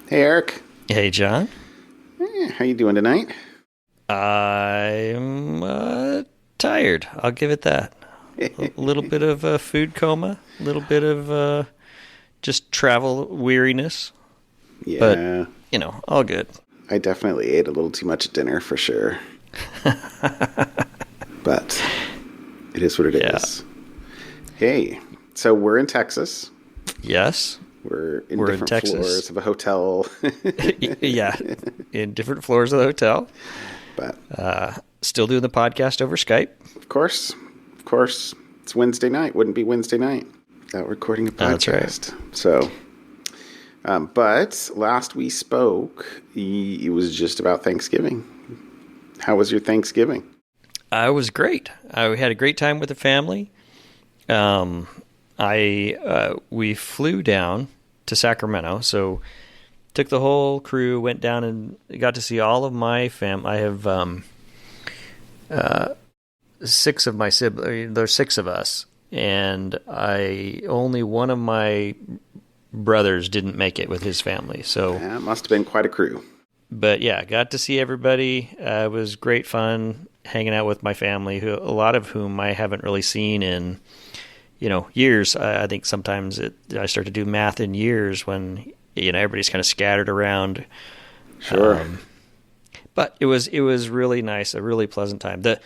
Hey, Eric. Hey, John. How you doing tonight? I'm tired. I'll give it that. A little bit of food coma, a little bit of just travel weariness, but, Yeah, all good. I definitely ate a little too much at dinner for sure. But it is what it is. Hey, so we're in Texas. Yes. We're in We're in different Texas. floors of a hotel. Yeah, in different floors of the hotel. But Still doing the podcast over Skype. of course, it's Wednesday night. Wouldn't be Wednesday night without recording a podcast. That's right. So, but last we spoke, it was just about Thanksgiving. How was your Thanksgiving? I was great. I had a great time with the family. We flew down to Sacramento, so took the whole crew, went down and got to see all of my family. I have six of my siblings. There's six of us, and only one of my brothers didn't make it with his family. So That must have been quite a crew. But yeah, got to see everybody. It was great fun hanging out with my family, a lot of whom I haven't really seen in, years. I think sometimes I start to do math in years when, everybody's kind of scattered around. Sure. But it was really nice, a really pleasant time. The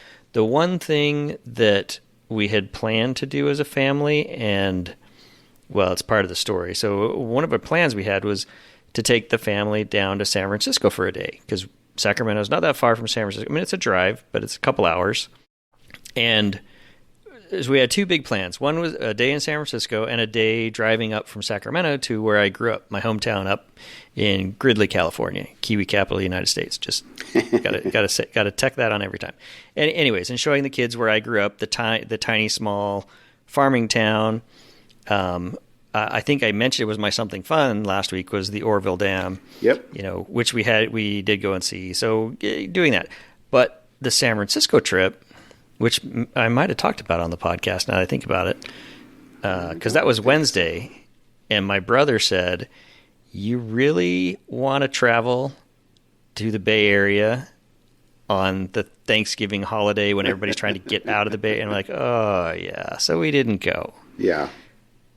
one thing that we had planned to do as a family, and, well, it's part of the story. So one of the plans we had was to take the family down to San Francisco for a day, because Sacramento's not that far from San Francisco. I mean, it's a drive, but it's a couple hours. And so we had two big plans. One was a day in San Francisco and a day driving up from Sacramento to where I grew up, my hometown up in Gridley, California, Kiwi capital of the United States. Just gotta tech that on every time. And anyways, and showing the kids where I grew up, the tiny small farming town. I think I mentioned it was my something fun last week was the Orville Dam. Yep. Which we did go and see. So doing that, but the San Francisco trip, which I might have talked about on the podcast now that I think about it, because that was Wednesday, and my brother said, "You really want to travel to the Bay Area on the Thanksgiving holiday when everybody's trying to get out of the Bay?" And I'm like, "Oh yeah," so we didn't go. Yeah.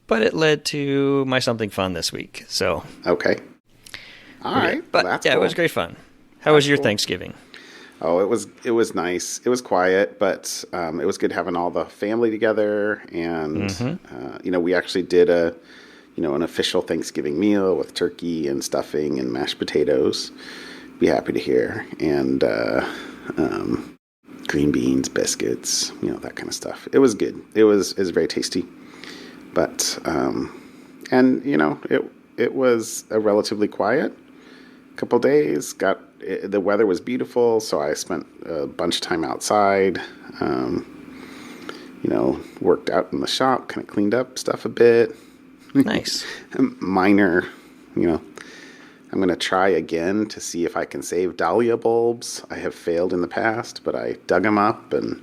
But it led to my something fun this week. So Okay. All right. But That's yeah, cool. It was great fun. How was your cool. Thanksgiving? Oh, it was nice. It was quiet, but it was good having all the family together. And we actually did an official Thanksgiving meal with turkey and stuffing and mashed potatoes. Be happy to hear. And green beans, biscuits, that kind of stuff. It was good. It was very tasty. But it was a relatively quiet couple days. The weather was beautiful, so I spent a bunch of time outside. Worked out in the shop, kind of cleaned up stuff a bit. Nice. Minor, I'm going to try again to see if I can save dahlia bulbs. I have failed in the past, but I dug them up and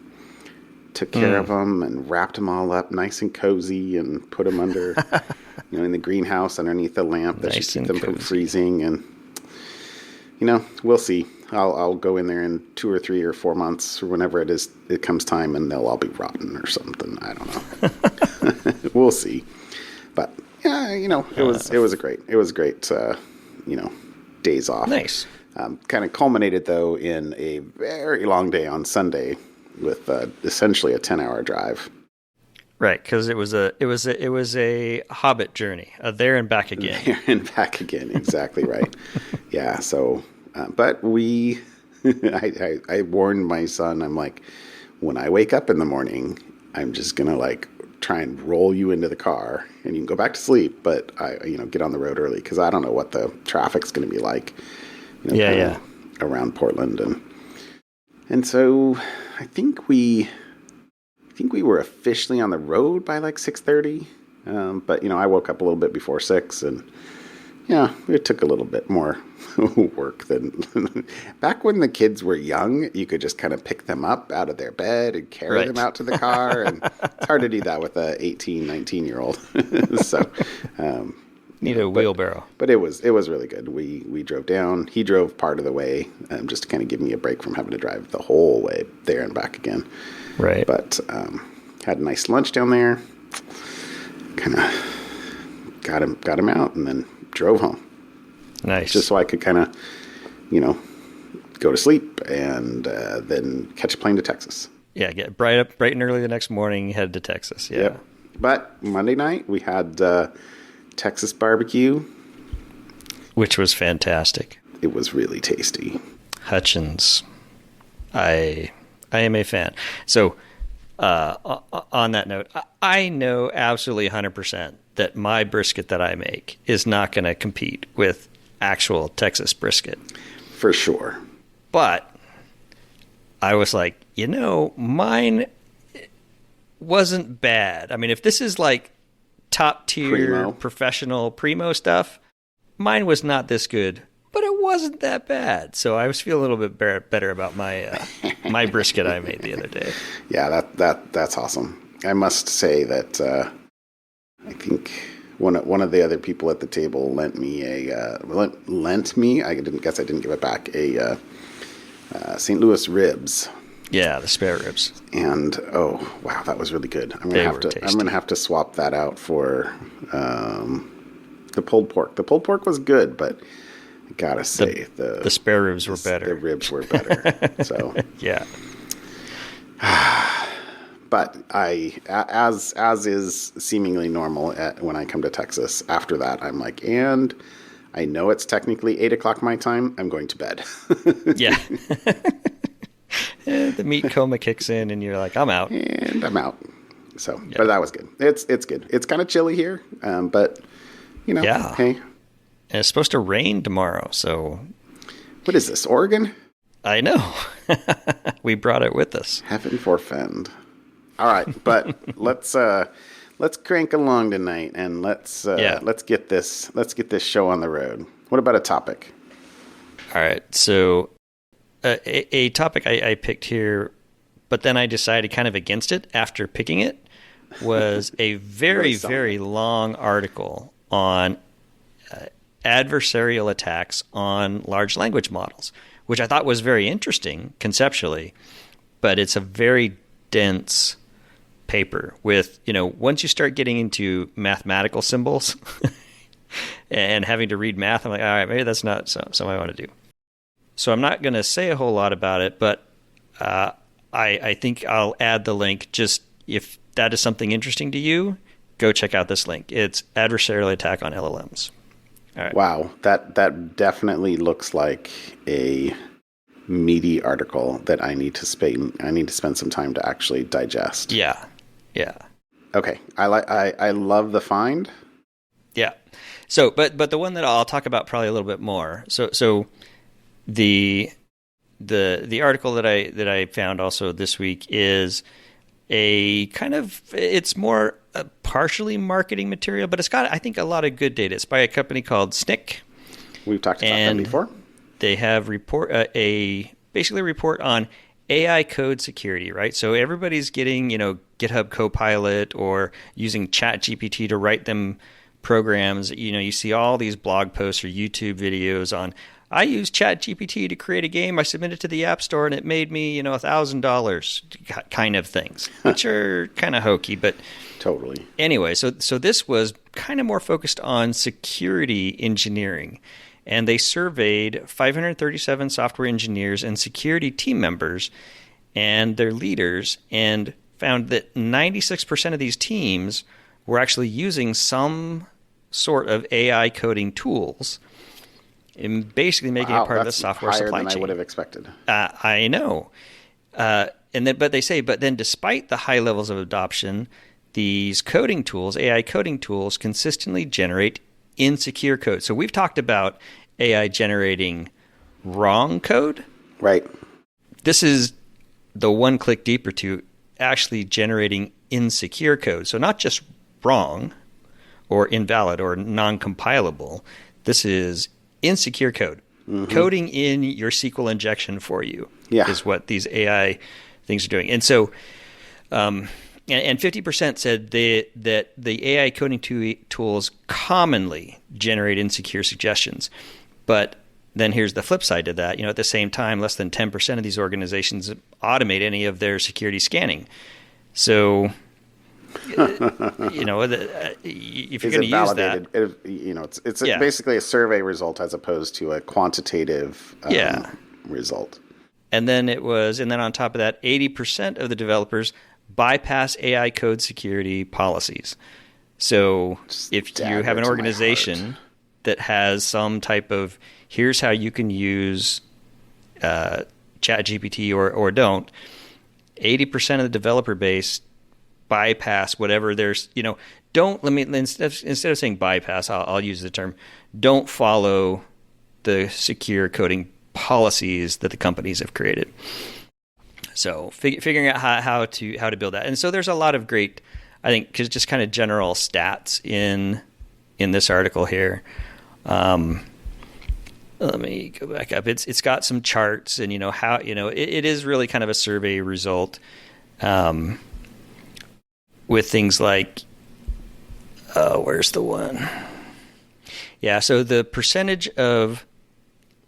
took care of them and wrapped them all up nice and cozy and put them under, in the greenhouse underneath the lamp that should keep them from freezing. And, we'll see. I'll go in there in 2 or 3 or 4 months or whenever it comes time, and they'll all be rotten or something. I don't know. We'll see. But yeah, it was great, days off. Nice. Kind of culminated though in a very long day on Sunday with essentially a 10-hour drive. Right, because it was a Hobbit journey, there and back again. There and back again, exactly right. Yeah, so, but I warned my son, I'm like, when I wake up in the morning, I'm just going to try and roll you into the car and you can go back to sleep, but get on the road early because I don't know what the traffic's going to be like. Around Portland. And so I think we were officially on the road by 6:30. But I woke up a little bit before 6, and it took a little bit more work than back when the kids were young. You could just kind of pick them up out of their bed and carry them out to the car, and it's hard to do that with a 18, 19-year-old. So Need a wheelbarrow. But it was really good. We drove down. He drove part of the way, just to kind of give me a break from having to drive the whole way there and back again. Right. But had a nice lunch down there. Kind of got him out, and then drove home. Nice. Just so I could kind of, go to sleep and then catch a plane to Texas. Yeah, get bright and early the next morning, head to Texas. Yeah. Yep. But Monday night we had Texas barbecue, which was fantastic. It was really tasty. Hutchins, I am a fan. So, on that note, I know absolutely 100% that my brisket that I make is not going to compete with actual Texas brisket. For sure. But I was like, mine wasn't bad. I mean, if this is like top tier professional primo stuff, mine was not this good, but it wasn't that bad. So I was feeling a little bit better about my my brisket I made the other day. Yeah, that's awesome. I must say that I think one of the other people at the table lent me I didn't give it back, a St. Louis ribs. Yeah, the spare ribs. And oh wow, that was really good. I'm gonna have to swap that out for the pulled pork. The pulled pork was good, but I gotta say the spare ribs were better. The ribs were better. So yeah. But as is seemingly normal when I come to Texas, after that I'm like, and I know it's technically 8:00 my time. I'm going to bed. Yeah. The meat coma kicks in, and you're like, I'm out. And I'm out. So, yeah. But that was good. It's good. It's kind of chilly here, but yeah. Hey. And it's supposed to rain tomorrow. So, what is this, Oregon? I know. We brought it with us. Heaven forfend. All right, but let's crank along tonight, and let's get this show on the road. What about a topic? All right, so a topic I picked here, but then I decided kind of against it after picking it, was a very, very long article on adversarial attacks on large language models, which I thought was very interesting conceptually, but it's a very dense paper with, once you start getting into mathematical symbols and having to read math, I'm like, all right, maybe that's not something I want to do. So I'm not going to say a whole lot about it, but I think I'll add the link. Just if that is something interesting to you, go check out this link. It's Adversarial Attack on LLMs. All right. Wow, that definitely looks like a meaty article that I need to spend some time to actually digest. Yeah. Okay, I love the find. Yeah. So, but the one that I'll talk about probably a little bit more. So the article that I found also this week is a kind of, it's more partially marketing material, but it's got, I think, a lot of good data. It's by a company called Snick. We've talked about them before. They have basically a report on AI code security, right? So everybody's getting, GitHub Copilot or using ChatGPT to write them programs. You see all these blog posts or YouTube videos on, I used ChatGPT to create a game. I submitted it to the App Store and it made me, $1,000 kind of things, which are kind of hokey, but totally. Anyway, so this was kind of more focused on security engineering. And they surveyed 537 software engineers and security team members and their leaders, and found that 96% of these teams were actually using some sort of AI coding tools and basically making it part of the software supply chain. Higher than I would have expected. I know. But then despite the high levels of adoption, these coding tools, AI coding tools, consistently generate insecure code. So we've talked about AI generating wrong code. Right. This is the one click deeper to actually generating insecure code. So not just wrong or invalid or non-compilable. This is insecure code. Mm-hmm. Coding in your SQL injection for you is what these AI things are doing. And so, and and 50% said that the AI coding tools commonly generate insecure suggestions. But then here's the flip side to that. At the same time, less than 10% of these organizations automate any of their security scanning. So, if you're going to use that, it's basically a survey result as opposed to a quantitative result. And then on top of that, 80% of the developers bypass AI code security policies. So if you have an organization that has some type of, here's how you can use ChatGPT or don't, 80% of the developer base bypass whatever there's, instead of saying bypass, I'll use the term, don't follow the secure coding policies that the companies have created. So figuring out how to build that. And so there's a lot of great, I think, because just kind of general stats in this article here. Let me go back up. It's got some charts and, how, it is really kind of a survey result with things like, where's the one? Yeah, so the percentage of,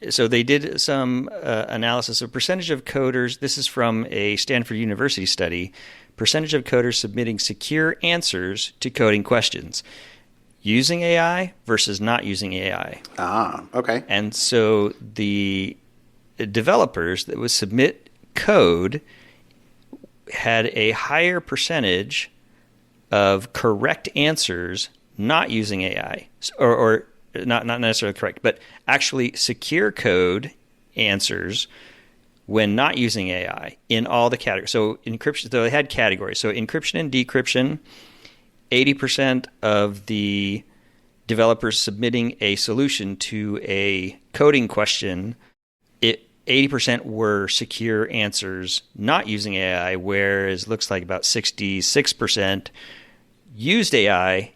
so they did some analysis of percentage of coders. This is from a Stanford University study. Percentage of coders submitting secure answers to coding questions using AI versus not using AI. Ah, okay. And so the developers that would submit code had a higher percentage of correct answers not using AI, or not necessarily correct, but actually secure code answers when not using AI in all the categories. So encryption, so they had categories. So encryption and decryption, 80% of the developers submitting a solution to a coding question, 80% were secure answers not using AI, whereas it looks like about 66% used AI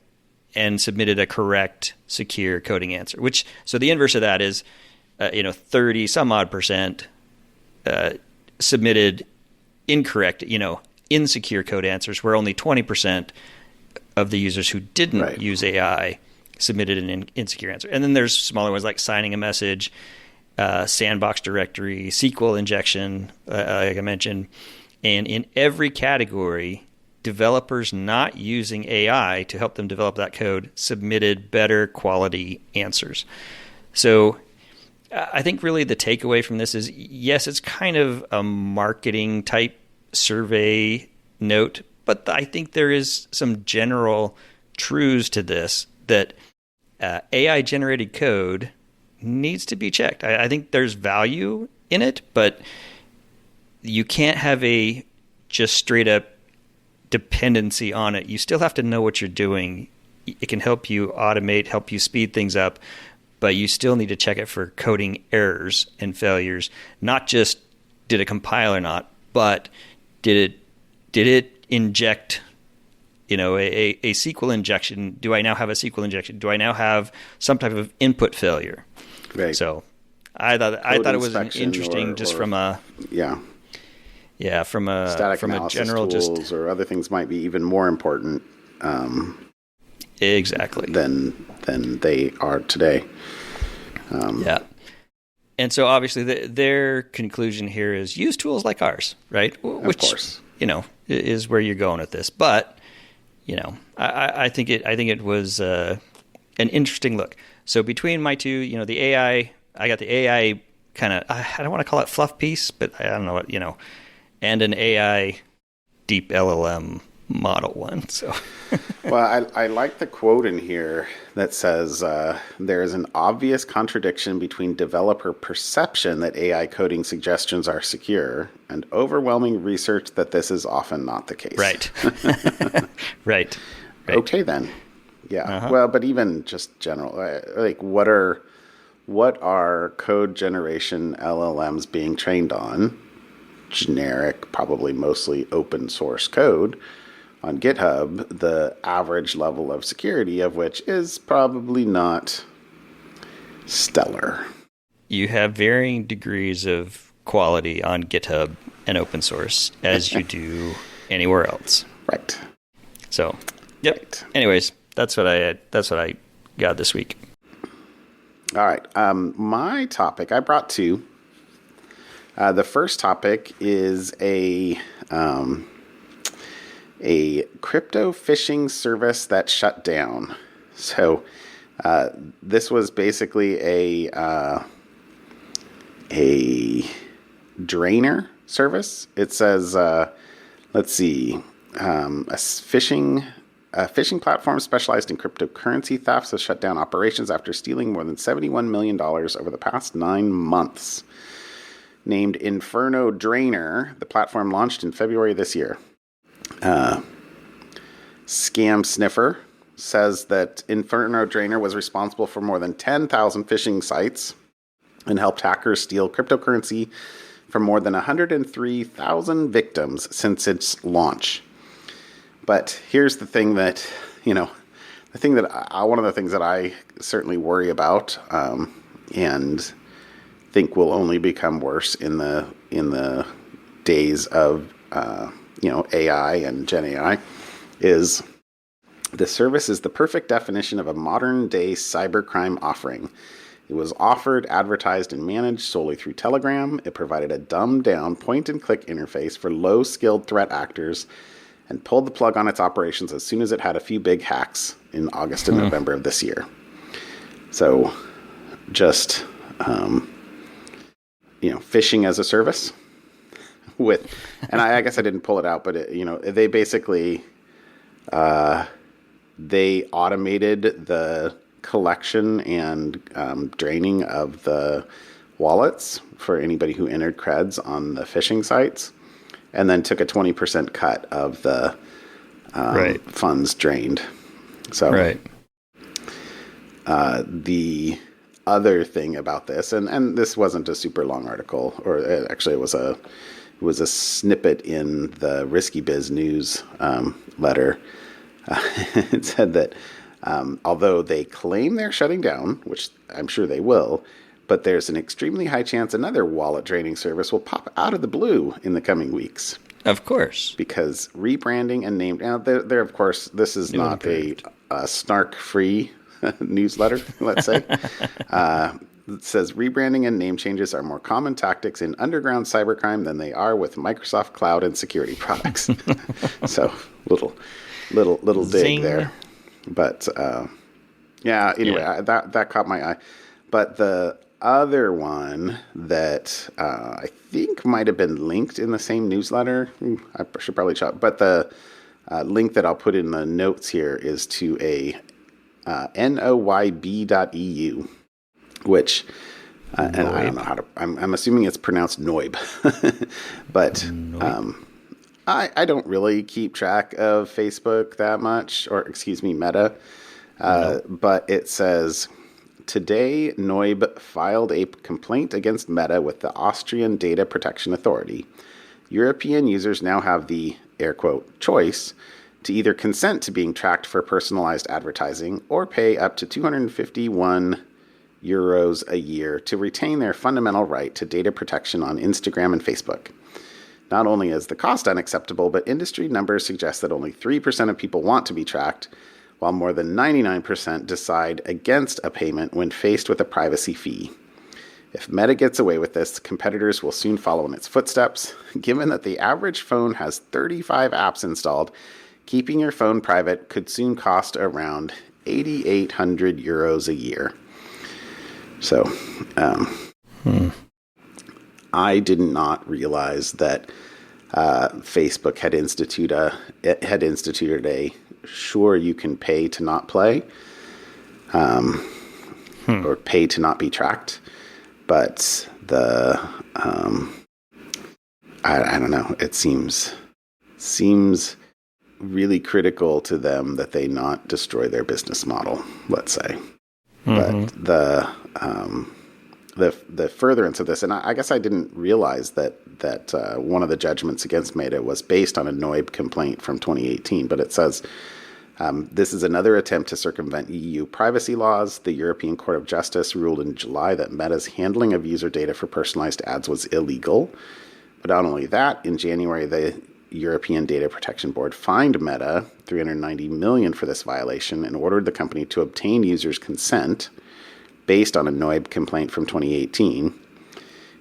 and submitted a correct, secure coding answer. So the inverse of that is, 30 some odd percent submitted incorrect, insecure code answers, where only 20% of the users who didn't use AI submitted an insecure answer. And then there's smaller ones like signing a message, sandbox directory, SQL injection, like I mentioned. And in every category, developers not using AI to help them develop that code submitted better quality answers. So I think really the takeaway from this is, yes, it's kind of a marketing type survey note, but I think there is some general truths to this that AI generated code needs to be checked. I think there's value in it, but you can't have a just straight up dependency on it. You still have to know what you're doing. It can help you automate, help you speed things up, but you still need to check it for coding errors and failures. Not just did it compile or not, but did it inject, a SQL injection? Do I now have a SQL injection? Do I now have some type of input failure? Right. So I thought it was interesting from a static from a general tools or other things might be even more important. Exactly. Than they are today. Yeah. And so obviously their conclusion here is use tools like ours, right? Which, of course, is where you're going with this. But, I think it was an interesting look. So between my two, the AI, I got the AI kind of, I don't want to call it fluff piece, but I don't know what, and an AI deep LLM model one. So, well, I like the quote in here that says there is an obvious contradiction between developer perception that AI coding suggestions are secure and overwhelming research that this is often not the case. Right. Right. Okay, then. Yeah. Uh-huh. Well, but even just general, like what are code generation LLMs being trained on? Generic, probably mostly open source code on GitHub, the average level of security of which is probably not stellar. You have varying degrees of quality on GitHub and open source as you do anywhere else. Right. So, yep. Right. Anyways, that's what I got this week. All right. My topic, I brought two. The first topic is a crypto phishing service that shut down. So this was basically a drainer service. It says, let's see, a phishing platform specialized in cryptocurrency thefts has shut down operations after stealing more than $71 million over the past 9 months. Named Inferno Drainer, the platform launched in February this year. Scam Sniffer says that Inferno Drainer was responsible for more than 10,000 phishing sites and helped hackers steal cryptocurrency from more than 103,000 victims since its launch. But here's the thing that, one of the things that I certainly worry about, and think will only become worse in the days of AI and Gen AI, is the service is the perfect definition of a modern day cybercrime offering. It was offered, advertised, and managed solely through Telegram. It provided a dumbed down point and click interface for low skilled threat actors and pulled the plug on its operations as soon as it had a few big hacks in August and November of this year. So just phishing as a service with, and I guess I didn't pull it out, but they basically, they automated the collection and draining of the wallets for anybody who entered creds on the phishing sites, and then took a 20% cut of the funds drained. So the other thing about this, and this wasn't a super long article, or actually it was a snippet in the Risky Biz News letter. It said that although they claim they're shutting down, which I'm sure they will, but there's an extremely high chance another wallet draining service will pop out of the blue in the coming weeks. Of course. Because rebranding and name... Now, they're of course, this is not a snark-free newsletter, let's say. It says rebranding and name changes are more common tactics in underground cybercrime than they are with Microsoft Cloud and security products. So, little dig Zing. there. But, anyway, that caught my eye. But the other one that I think might have been linked in the same newsletter, I should probably check, but the link that I'll put in the notes here is to a noyb.eu, which, and I don't know how to, I'm assuming it's pronounced Noib, but I don't really keep track of Facebook that much, or excuse me, Meta, but it says... Today, Noib filed a complaint against Meta with the Austrian Data Protection Authority. European users now have the, air quote, choice to either consent to being tracked for personalized advertising or pay up to 251 euros a year to retain their fundamental right to data protection on Instagram and Facebook. Not only is the cost unacceptable, but industry numbers suggest that only 3% of people want to be tracked, while more than 99% decide against a payment when faced with a privacy fee. If Meta gets away with this, competitors will soon follow in its footsteps. Given that the average phone has 35 apps installed, keeping your phone private could soon cost around 8,800 euros a year. So, I did not realize that Facebook had instituted a sure you can pay to not play, or pay to not be tracked, but the I don't know, it seems really critical to them that they not destroy their business model, let's say. But the furtherance of this, and I guess I didn't realize that one of the judgments against Meta was based on a Noib complaint from 2018, but it says, this is another attempt to circumvent EU privacy laws. The European Court of Justice ruled in July that Meta's handling of user data for personalized ads was illegal. But not only that, in January, the European Data Protection Board fined Meta $390 million for this violation and ordered the company to obtain users' consent based on a NOIB complaint from 2018.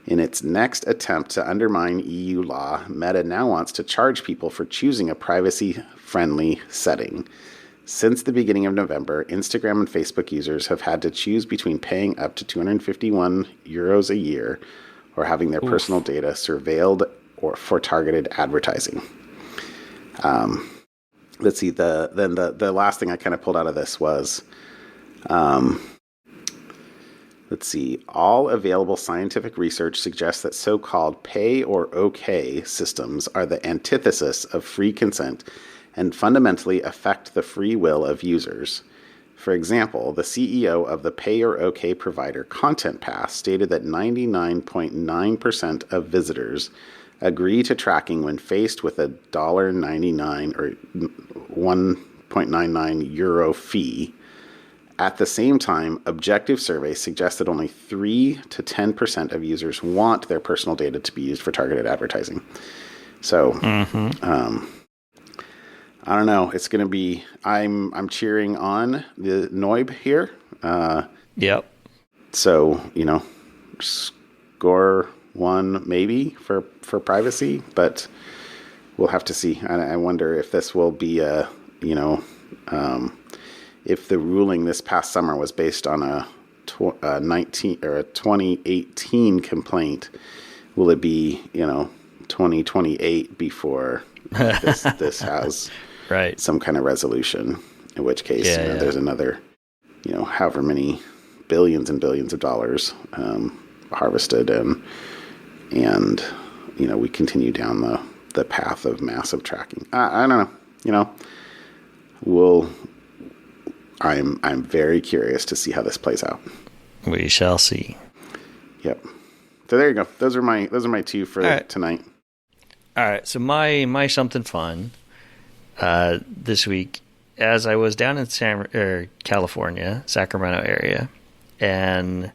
In its next attempt to undermine EU law, Meta now wants to charge people for choosing a privacy-friendly setting. Since the beginning of November, Instagram and Facebook users have had to choose between paying up to €251 a year or having their personal data surveilled or for targeted advertising. Let's see. The last thing I kind of pulled out of this was, let's see. All available scientific research suggests that so-called pay or okay systems are the antithesis of free consent and fundamentally affect the free will of users. For example, the CEO of the pay or okay provider Content Pass stated that 99.9% of visitors agree to tracking when faced with a $1.99 or €1.99 fee. At the same time, objective surveys suggest that only 3 to 10% of users want their personal data to be used for targeted advertising. So, I don't know. It's going to be. I'm cheering on the NOIB here. Yep. So score 1 maybe for privacy, but we'll have to see. I wonder if this will be if the ruling this past summer was based on a 2018 complaint, will it be 2028 before this has right some kind of resolution? In which case, there's another however many billions and billions of dollars harvested, and we continue down the path of massive tracking. I don't know. I'm very curious to see how this plays out. We shall see. Yep. So there you go. Those are my two for tonight. All right. So my something fun this week, as I was down in California, Sacramento area, and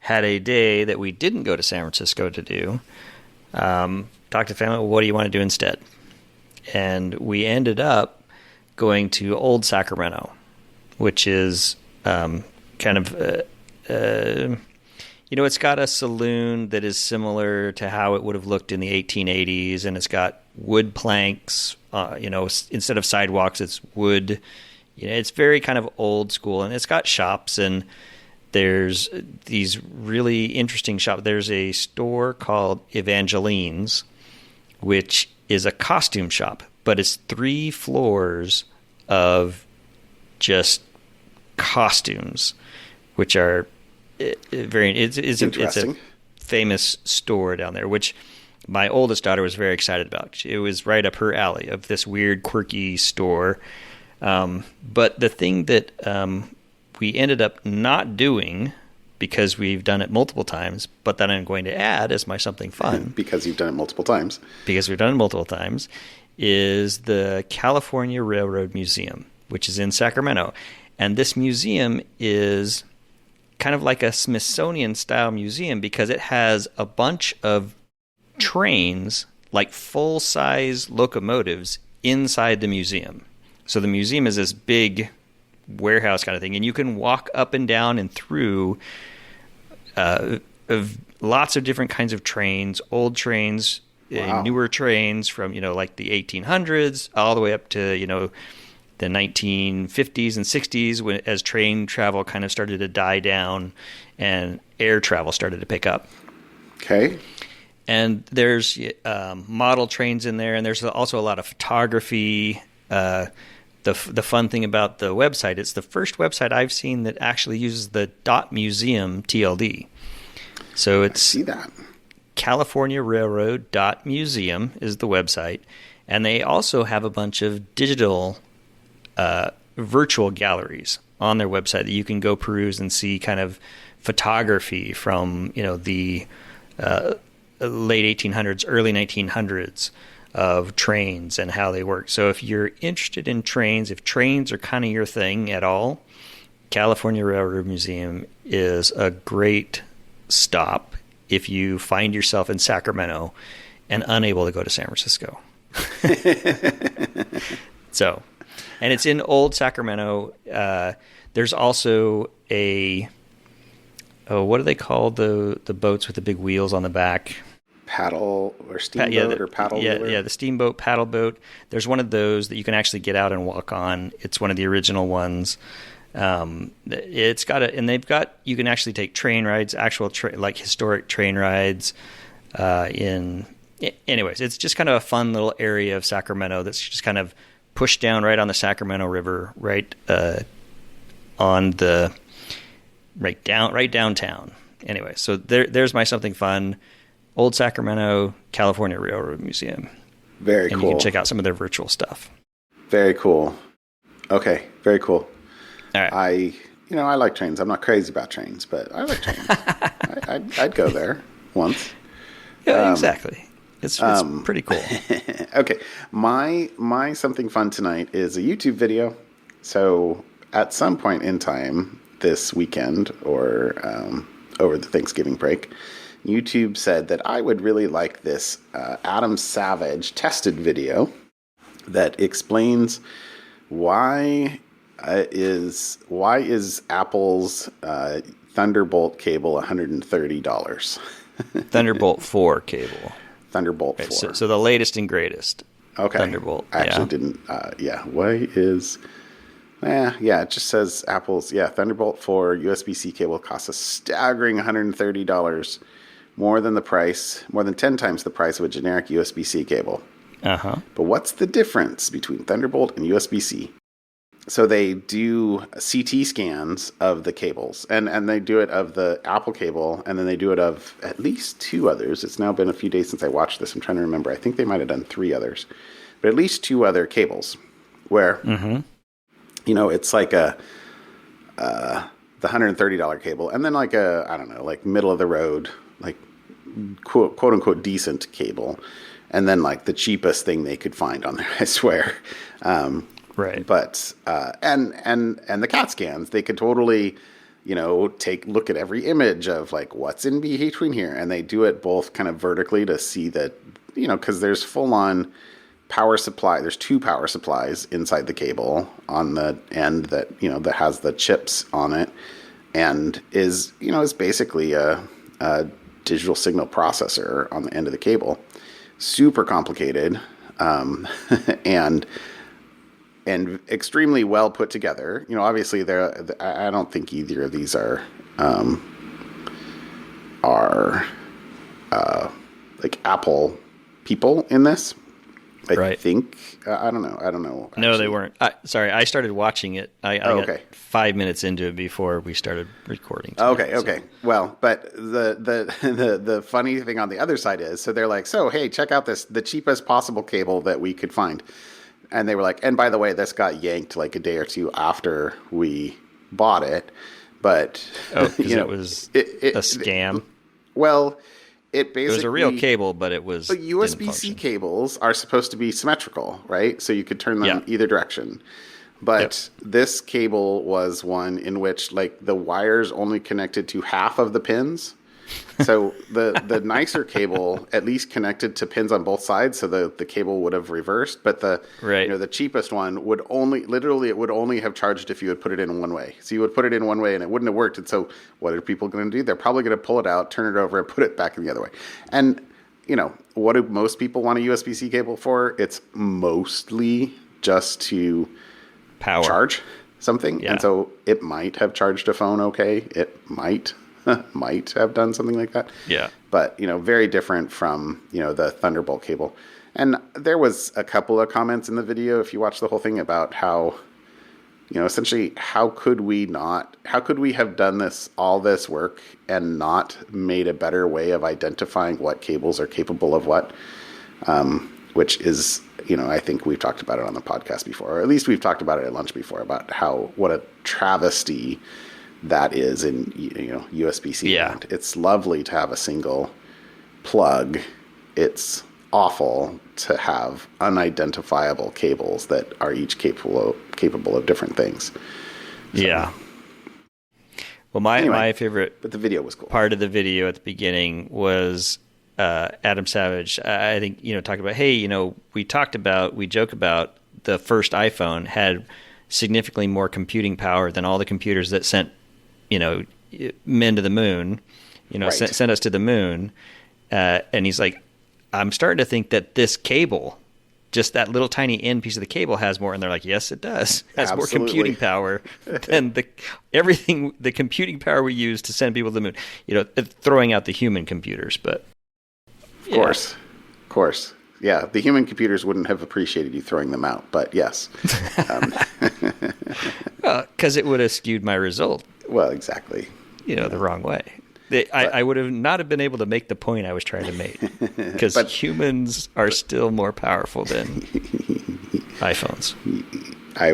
had a day that we didn't go to San Francisco to do. Talked to family. Well, what do you want to do instead? And we ended up going to Old Sacramento, which is kind of it's got a saloon that is similar to how it would have looked in the 1880s, and it's got wood planks. Instead of sidewalks, it's wood. It's very kind of old school, and it's got shops, and there's these really interesting shops. There's a store called Evangeline's, which is a costume shop, but it's 3 floors of just costumes, which are very. It's a famous store down there, which my oldest daughter was very excited about. It was right up her alley of this weird, quirky store. But the thing that we ended up not doing, because we've done it multiple times, but that I'm going to add as my something fun. Because you've done it multiple times. Because we've done it multiple times, is the California Railroad Museum, which is in Sacramento. And this museum is kind of like a Smithsonian-style museum because it has a bunch of trains, like full-size locomotives, inside the museum. So the museum is this big warehouse kind of thing, and you can walk up and down and through of lots of different kinds of trains, old trains, newer trains from like the 1800s all the way up to the 1950s and 60s, as train travel kind of started to die down and air travel started to pick up. Okay. And there's model trains in there, and there's also a lot of photography. The fun thing about the website, it's the first website I've seen that actually uses the .museum TLD. So it's I see that. California Railroad .museum is the website, and they also have a bunch of digital virtual galleries on their website that you can go peruse and see kind of photography from the late 1800s, early 1900s of trains and how they work. So if you're interested in trains, if trains are kind of your thing at all, California Railroad Museum is a great stop if you find yourself in Sacramento and unable to go to San Francisco. So, and it's in Old Sacramento. There's also what do they call the boats with the big wheels on the back? Paddle or steamboat or paddle wheeler? Yeah, the steamboat, paddle boat. There's one of those that you can actually get out and walk on. It's one of the original ones. It's got you can actually take train rides, actual like historic train rides. Anyways, it's just kind of a fun little area of Sacramento that's just kind of pushed down right on the Sacramento River, right downtown. Anyway, so there's my something fun. Old Sacramento, California Railroad Museum. Very cool. And you can check out some of their virtual stuff. Very cool. Okay, very cool. All right. I like trains. I'm not crazy about trains, but I like trains. I'd go there once. Yeah, exactly. It's pretty cool. Okay, my something fun tonight is a YouTube video. So at some point in time this weekend or over the Thanksgiving break, YouTube said that I would really like this Adam Savage tested video that explains why is Apple's Thunderbolt cable $130. Thunderbolt 4 cable. Thunderbolt 4. Okay, so the latest and greatest. Okay. Thunderbolt. I actually didn't. Why is? It just says Apple's Thunderbolt 4 USB-C cable costs a staggering $130, more than 10 times the price of a generic USB-C cable. Uh-huh. But what's the difference between Thunderbolt and USB-C? So they do CT scans of the cables, and they do it of the Apple cable, and then they do it of at least 2 others. It's now been a few days since I watched this. I'm trying to remember. I think they might have done 3 others, but at least 2 other cables where, it's like the $130 cable, and then like like middle of the road, like quote unquote decent cable, and then like the cheapest thing they could find on there, I swear. Right. But and the CAT scans, they could totally, look at every image of like what's in between here, and they do it both kind of vertically to see that, because there's full on power supply. There's 2 power supplies inside the cable on the end that that has the chips on it, and is basically a digital signal processor on the end of the cable. Super complicated, and extremely well put together. Obviously, I don't think either of these are like Apple people in this. I think I don't know. Actually. No, they weren't. Sorry, I started watching it. I got 5 minutes into it before we started recording. Okay. Well, but the funny thing on the other side is, so they're like, hey, check out the cheapest possible cable that we could find. And they were like, and by the way, this got yanked like a day or 2 after we bought it. But because it was a scam. Well, it basically, it was a real cable, but it was. But USB-C cables are supposed to be symmetrical, right? So you could turn them either direction. But this cable was one in which like the wires only connected to half of the pins. So the nicer cable at least connected to pins on both sides, so the cable would have reversed. But the cheapest one would only have charged if you would put it in one way. So you would put it in one way and it wouldn't have worked. And so what are people going to do? They're probably going to pull it out, turn it over, and put it back in the other way. And what do most people want a USB-C cable for? It's mostly just to charge something. Yeah. And so it might have charged a phone okay. It might have done something like that. Yeah. But, very different from, the Thunderbolt cable. And there was a couple of comments in the video, if you watch the whole thing, about how, essentially, how could we have done all this work and not made a better way of identifying what cables are capable of what, which is, I think we've talked about it on the podcast before, or at least we've talked about it at lunch before, about what a travesty that is in USB-C. Yeah. It's lovely to have a single plug. It's awful to have unidentifiable cables that are each capable of different things. So, yeah. Well, my favorite but the video was cool. Part of the video at the beginning was Adam Savage, I think, talked about, hey, we joke about the first iPhone had significantly more computing power than all the computers that sent, men to the moon, Right. sent us to the moon. And he's like, I'm starting to think that this cable, just that little tiny end piece of the cable has more. And they're like, yes, it does. It has Absolutely. more computing power than the computing power we use to send people to the moon, throwing out the human computers. But Of course. Yeah, the human computers wouldn't have appreciated you throwing them out, but yes. Because it would have skewed my result. Well, exactly. The wrong way. I would have not have been able to make the point I was trying to make, because humans are still more powerful than iPhones. I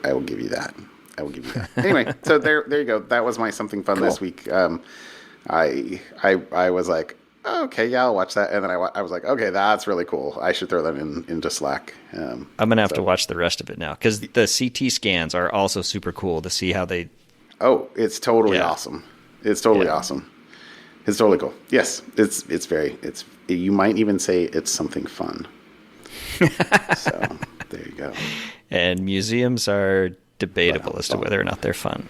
will give you that. I will give you that. Anyway, so there you go. That was my something fun this week. I was like, oh, okay, yeah, I'll watch that, and then I was like, okay, that's really cool. I should throw that into Slack. I'm gonna have to watch the rest of it now, because the CT scans are also super cool to see how they. Oh, it's totally awesome. It's totally awesome. It's totally cool. Yes, it's you might even say it's something fun. So there you go. And museums are debatable as to whether or not they're fun.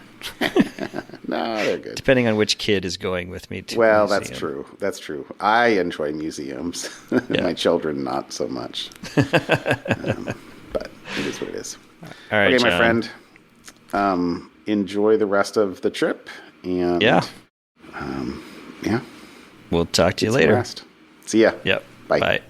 No, they're good. Depending on which kid is going with me to Well, the that's true. That's true. I enjoy museums. My children, not so much. But it is what it is. All right, okay, my John. friend. Enjoy the rest of the trip. And we'll talk to you later. See ya. Yep. Bye. Bye.